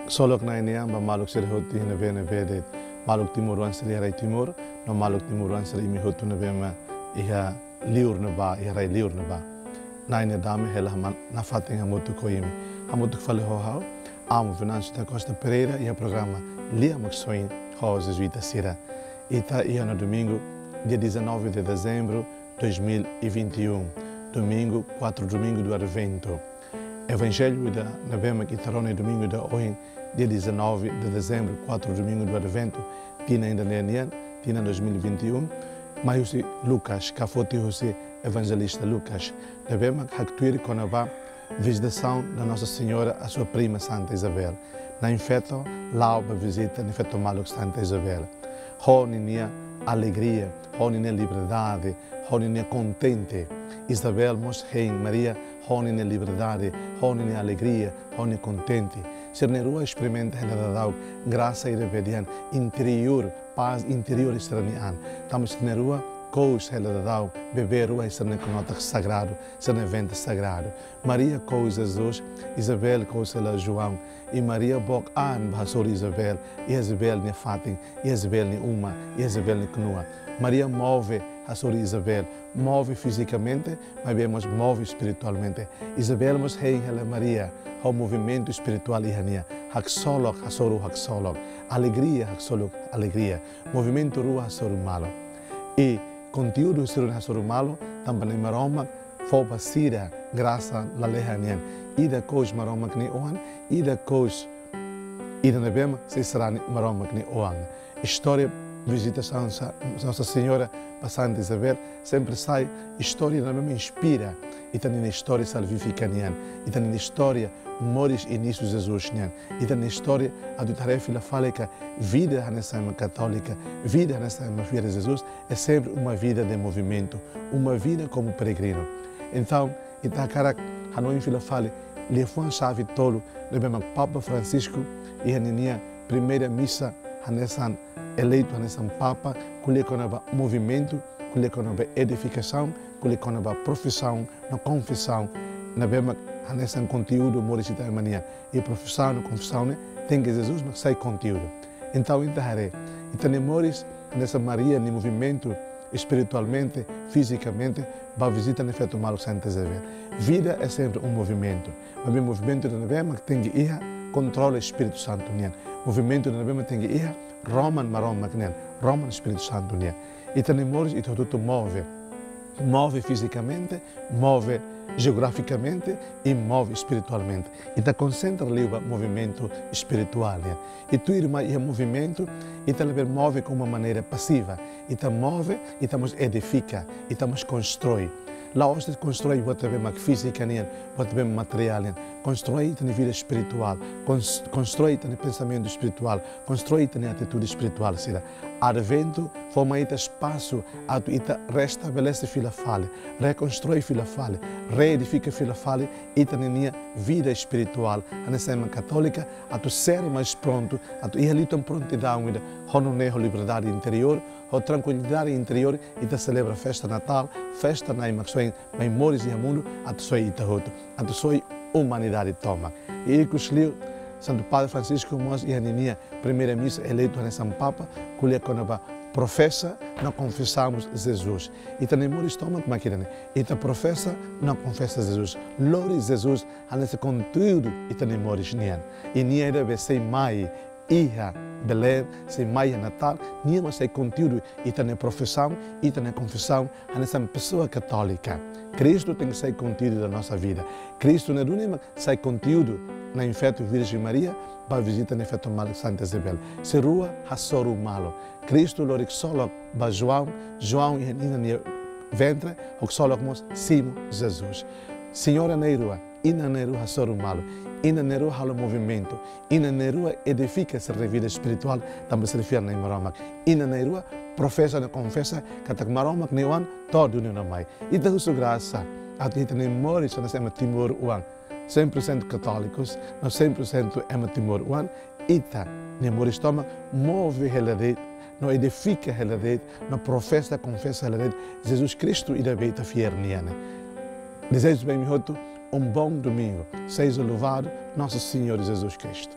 Solok na iniamba maluk seri hoti na bene bede maluk timuruan seri harai timur no maluk timuruan seri mi hotu na bema iha liur na ba iha rai liur na ba na ina dame hela man na fatinga motu koimi hamotu fale ho hao amo Venâncio da Costa Pereira e o programa Lia Maxoin Rosa Jesuíta Sira ita iha no domingo dia 19 de dezembro 2021 domingo 4 domingo do Advento Evangelho da Nabema Kitarone domingo da hoje dia 19 de dezembro 4 domingo do Advento tina ainda nenian tina 2021 mas o Lucas cafoti o evangelista Lucas Nabema haktuir konaba visitação da Nossa Senhora a sua prima Santa Isabel na infeto lauba visita na infeto maluk Santa Isabel honinia alegria honinia liberdade honinia contente Isabel mos rei Maria honinia liberdade honinia alegria honinia contente ser na rua experimenta ela dá graça e rebelião interior paz interior estranhar estamos na rua coisa ela dá beber rua ser na conota sagrado ser na evento sagrado Maria coisa Jesus Isabel coisa ela João e Maria bok an basor Isabel e Isabel ne fatin e Isabel ne uma e Isabel ne knua Maria move a sua Isabel move fisicamente mas vemos move espiritualmente Isabel mos rei ela Maria o movimento espiritual ihania hak solok hasoru hak solok alegria hak solok alegria movimento rua hasoru malo e conteúdo hasoru hasoru malo também em maroma foba sira graça la lehanian ida cois maroma kni oan ida cois ida nebema se será maroma kni oan história visitação Nossa Senhora para Santa Isabel sempre sai história na mesma inspira e tem na história salvífica nian e tem na história moris início Jesus nian e tem na história a do tarefa la faleca vida nessa católica vida nessa filha de Jesus é sempre uma vida de movimento uma vida como peregrino então Itacara Hanoi fila fale lhe foi uma chave tolo do mesmo Papa Francisco e a minha primeira missa nessa eleito nessa Papa que conaba movimento que conaba edificação que conaba profissão na confissão na mesma nessa conteúdo moricita mania e profissão na confissão tem que Jesus mas sai conteúdo então intahare então moris nessa Maria no movimento espiritualmente fisicamente vai visitar no efeito malo Santa Isabel vida é sempre um movimento mas o movimento da Nabema tem que ir controla Espírito Santo nian movimento da Nabema tem que ir Roman maroma nian Roman Espírito Santo nian e tenemos e tudo move fisicamente move geograficamente e move espiritualmente e te concentra ali o movimento espiritual e tu irmã é movimento e te move com uma maneira passiva e te move e estamos edifica e estamos constrói lá hoje constrói o que é física o que é material constrói a vida espiritual constrói a pensamento espiritual constrói a atitude espiritual será Advento forma espaço a tu restabelece fila fale reconstrói fila fale reedifica fila fale e a vida espiritual a nessa católica a tu ser mais pronto a tu ir ali tão prontidão a liberdade interior a tranquilidade interior e te celebra festa Natal festa na imaxoin memórias e mundo a tu soi itahoto a tu soi humanidade toma e que o Santo Padre Francisco Mos e a minha primeira missa eleito nessa Papa que ele quando professa não confessamos Jesus e também estômago máquina e te professa não confessa Jesus lore Jesus nesse conteúdo e também moris nian e nian deve ser mai Iha Belém, sem Maia Natal, nenhuma sei conteúdo e também profissão e também confissão a nessa pessoa católica. Cristo tem que ser conteúdo da nossa vida. Cristo não é único, sai conteúdo na infeto Virgem Maria para visitar na infeto mal Santa Isabel. Se rua hasoru malo. Cristo lorik solo ba João e ina ventre o solo como simo Jesus. Senhora Neirua, ina Neirua hasoru malo. Ina Neru halo movimento, ina Neru edifica essa vida espiritual, também se refere na Maromak. Ina Neru professa e confessa que a Maromak neuan todo não mais. E da sua graça, a gente nem morre só nessa Timor Uan, 100% católicos, não 100% é Timor Uan. Ita nem morre estômago, move ela dentro, não edifica ela dentro, não professa, confessa ela dentro. Jesus Cristo e da beita fiel niana. Desejo bem-vindo. Bom domingo. Seja louvado nosso Senhor Jesus Cristo.